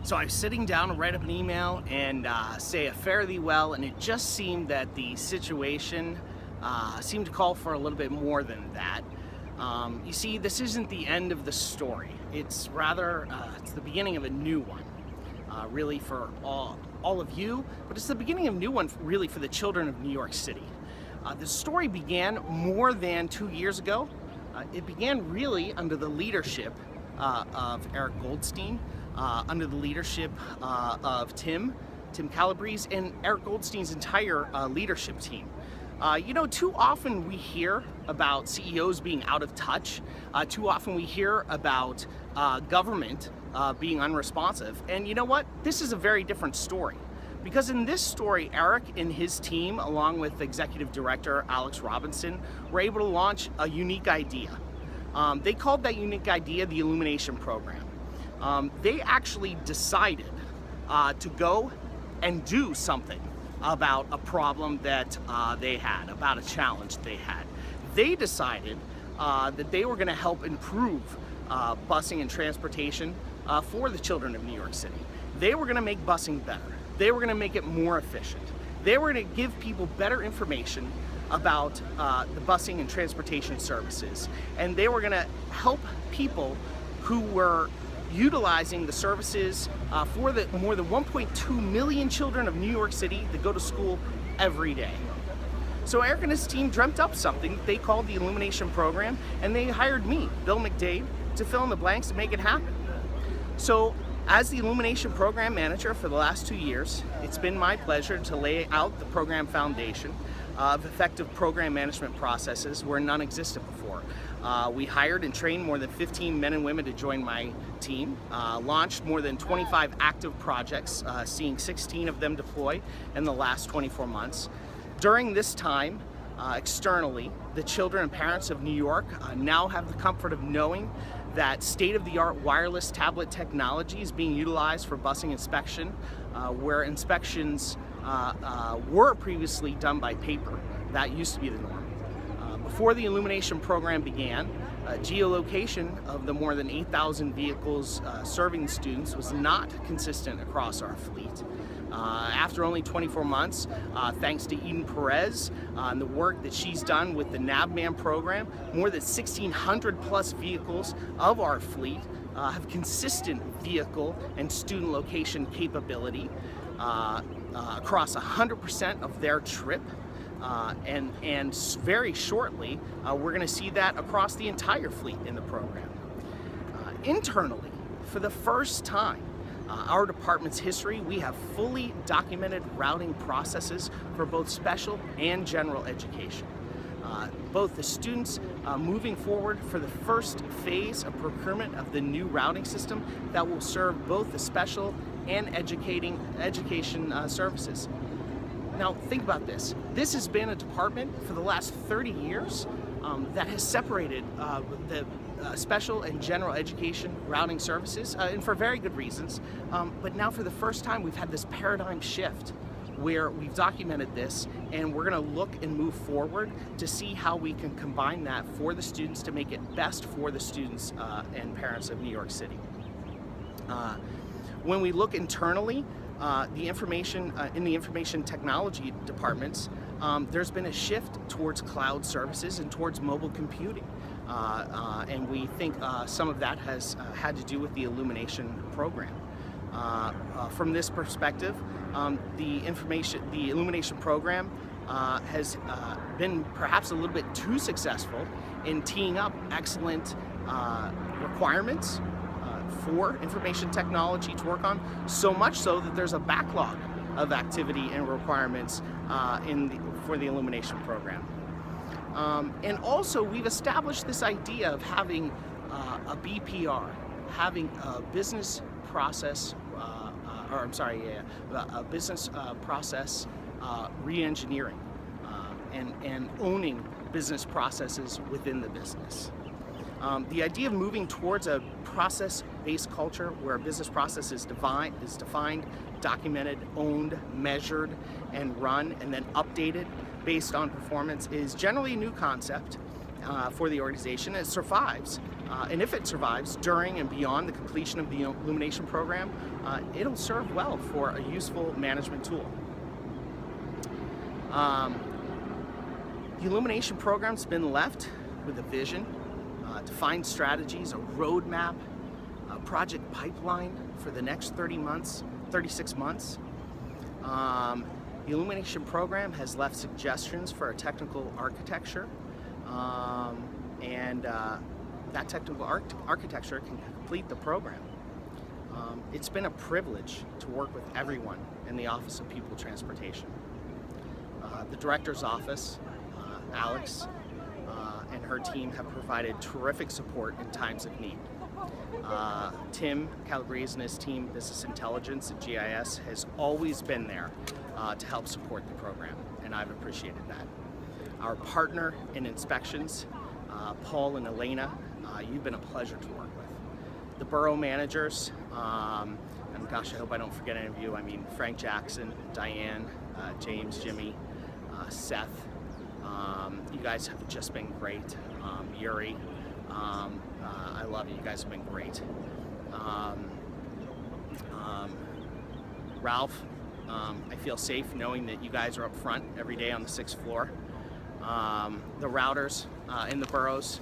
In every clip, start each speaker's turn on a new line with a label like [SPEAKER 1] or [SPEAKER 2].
[SPEAKER 1] So I was sitting down to write up an email and say a fare thee well, and it just seemed that the situation seemed to call for a little bit more than that. You see, this isn't the end of the story. It's rather, it's the beginning of a new one, really for all of you, but it's the beginning of a new one really for the children of New York City. The story began more than 2 years ago. It began really under the leadership of Eric Goldstein, under the leadership of Tim Calabrese, and Eric Goldstein's entire leadership team. You know, too often we hear about CEOs being out of touch. Too often we hear about government being unresponsive. And you know what? This is a very different story. Because in this story, Eric and his team, along with Executive Director Alex Robinson, were able to launch a unique idea. They called that unique idea the Illumination program. They actually decided to go and do something about a problem that they had, about a challenge they had. They decided that they were going to help improve busing and transportation for the children of New York City. They were going to make busing better. They were going to make it more efficient. They were going to give people better information about the busing and transportation services. And they were going to help people who were utilizing the services for the more than 1.2 million children of New York City that go to school every day. So Eric and his team dreamt up something they called the Illumination program, and they hired me, Bill McDade, to fill in the blanks to make it happen. So as the Illumination program manager for the last 2 years, it's been my pleasure to lay out the program foundation of effective program management processes where none existed before. We hired and trained more than 15 men and women to join my team, launched more than 25 active projects, seeing 16 of them deploy in the last 24 months. During this time, externally, the children and parents of New York now have the comfort of knowing that state-of-the-art wireless tablet technology is being utilized for busing inspection, where inspections were previously done by paper. That used to be the norm. Before the Illumination program began, geolocation of the more than 8,000 vehicles serving the students was not consistent across our fleet. After only 24 months, thanks to Eden Perez and the work that she's done with the NavMan program, more than 1,600 plus vehicles of our fleet have consistent vehicle and student location capability across 100% of their trip. And very shortly, we're going to see that across the entire fleet in the program. Internally, for the first time, our department's history, we have fully documented routing processes for both special and general education. Both the students moving forward for the first phase of procurement of the new routing system that will serve both the special and education services. Now think about this. This has been a department for the last 30 years that has separated the special and general education routing services, and for very good reasons. But now for the first time we've had this paradigm shift where we've documented this, and we're going to look and move forward to see how we can combine that for the students to make it best for the students and parents of New York City. When we look internally, the information in the information technology departments, there's been a shift towards cloud services and towards mobile computing. And we think some of that has had to do with the Illumination program. From this perspective, the Illumination program has been perhaps a little bit too successful in teeing up excellent requirements for information technology to work on, so much so that there's a backlog of activity and requirements for the Illumination program. And also, we've established this idea of having a BPR, having a business process, a business process re-engineering, and owning business processes within the business. The idea of moving towards a process-based culture where a business process is defined, documented, owned, measured, and run, and then updated based on performance is generally a new concept. for the organization. It survives, and if it survives during and beyond the completion of the Illumination program, it'll serve well for a useful management tool. The Illumination program's been left with a vision, defined strategies, a roadmap, a project pipeline for the next 36 months. The Illumination program has left suggestions for a technical architecture, and that technical architecture can complete the program. It's been a privilege to work with everyone in the Office of People Transportation. The Director's Office, Alex, and her team have provided terrific support in times of need. Tim Calabrese and his team, Business Intelligence at GIS, has always been there to help support the program, and I've appreciated that. Our partner in inspections, Paul and Elena, you've been a pleasure to work with. The borough managers, and gosh, I hope I don't forget any of you. I mean, Frank Jackson, Diane, James, Jimmy, Seth. You guys have just been great. Yuri, I love you. You guys have been great. Ralph, I feel safe knowing that you guys are up front every day on the 6th floor. The routers in the boroughs,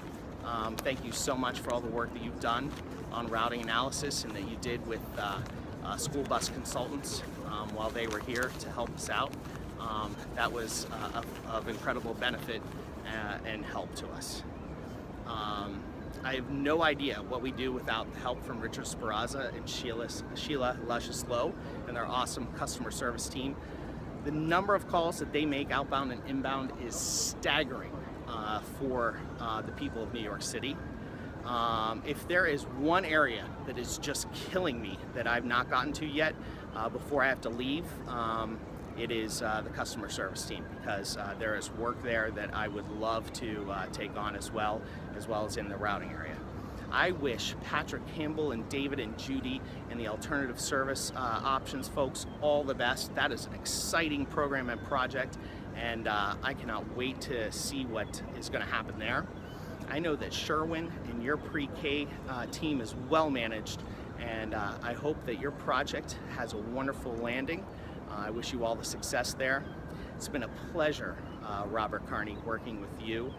[SPEAKER 1] thank you so much for all the work that you've done on routing analysis and that you did with school bus consultants while they were here to help us out. That was of incredible benefit and help to us. I have no idea what we do without the help from Richard Speraza and Sheila Luscious Lowe and their awesome customer service team. The number of calls that they make outbound and inbound is staggering for the people of New York City. If there is one area that is just killing me that I've not gotten to yet before I have to leave, it is the customer service team, because there is work there that I would love to take on as well as in the routing area. I wish Patrick Campbell and David and Judy and the alternative service options folks all the best. That is an exciting program and project, and I cannot wait to see what is going to happen there. I know that Sherwin and your pre-K team is well managed, and I hope that your project has a wonderful landing. I wish you all the success there. It's been a pleasure, Robert Carney, working with you.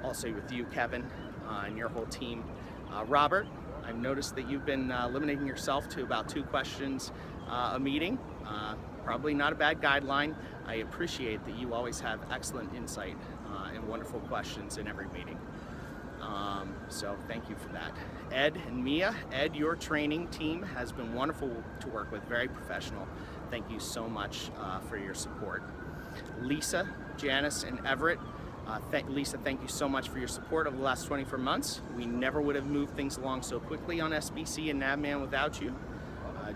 [SPEAKER 1] Also with you, Kevin, and your whole team. Robert, I've noticed that you've been limiting yourself to about 2 questions a meeting. Probably not a bad guideline. I appreciate that you always have excellent insight and wonderful questions in every meeting. So thank you for that. Ed and Mia, Ed, your training team has been wonderful to work with, very professional. Thank you so much for your support. Lisa, Janice, and Everett, Lisa, thank you so much for your support over the last 24 months. We never would have moved things along so quickly on SBC and Navman without you.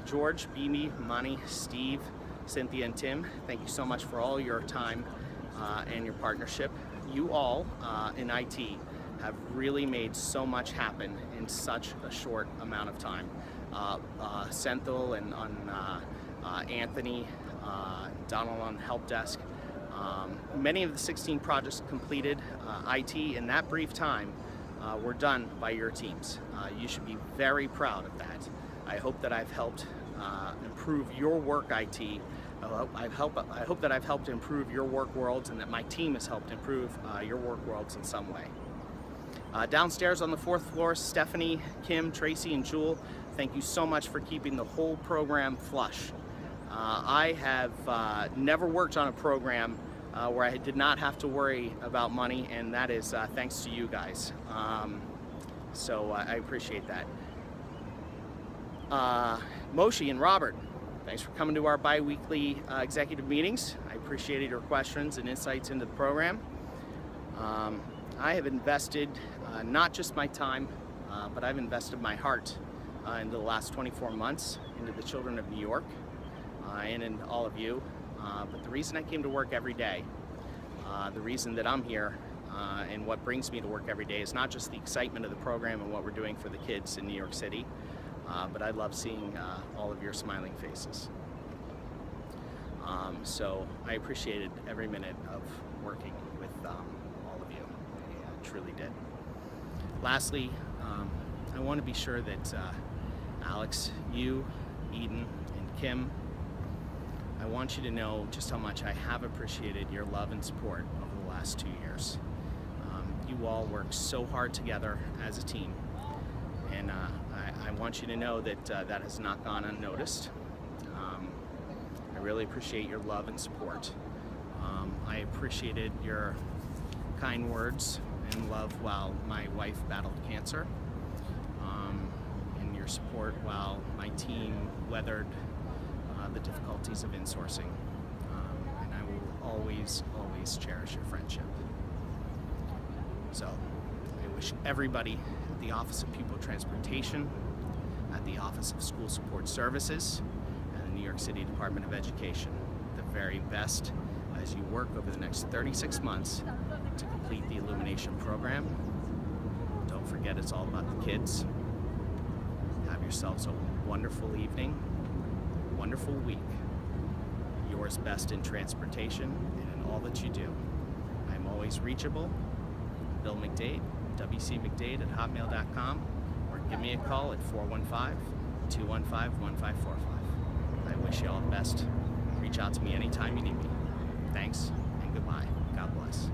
[SPEAKER 1] George, Beamy, Monty, Steve, Cynthia, and Tim, thank you so much for all your time and your partnership. You all in IT have really made so much happen in such a short amount of time. Senthil and Anthony, Donald on the help desk. Many of the 16 projects completed IT in that brief time were done by your teams. You should be very proud of that. I hope that I've helped improve your work IT. I hope that I've helped improve your work worlds, and that my team has helped improve your work worlds in some way. Downstairs on the 4th floor, Stephanie, Kim, Tracy, and Jewel, thank you so much for keeping the whole program flush. I have never worked on a program where I did not have to worry about money, and that is thanks to you guys. So I appreciate that. Moshe and Robert, thanks for coming to our bi-weekly executive meetings. I appreciated your questions and insights into the program. I have invested not just my time, but I've invested my heart into the last 24 months into the children of New York and in all of you. But the reason I came to work every day, the reason that I'm here and what brings me to work every day is not just the excitement of the program and what we're doing for the kids in New York City, but I love seeing all of your smiling faces. So I appreciated every minute of working with all of you. truly did. Lastly, I want to be sure that Alex, you, Eden, and Kim, I want you to know just how much I have appreciated your love and support over the last 2 years. You all worked so hard together as a team, and I want you to know that that has not gone unnoticed. I really appreciate your love and support. I appreciated your kind words and love while my wife battled cancer, and your support while my team weathered the difficulties of insourcing. And I will always, always cherish your friendship. So I wish everybody at the Office of Pupil Transportation, at the Office of School Support Services, and the New York City Department of Education the very best as you work over the next 36 months to complete the Illumination program. Don't forget, it's all about the kids. Have yourselves a wonderful evening, wonderful week. Yours best in transportation and in all that you do. I'm always reachable. Bill McDade, wcmcdade@hotmail.com, or give me a call at 415-215-1545. I wish you all the best. Reach out to me anytime you need me. Thanks and goodbye. God bless.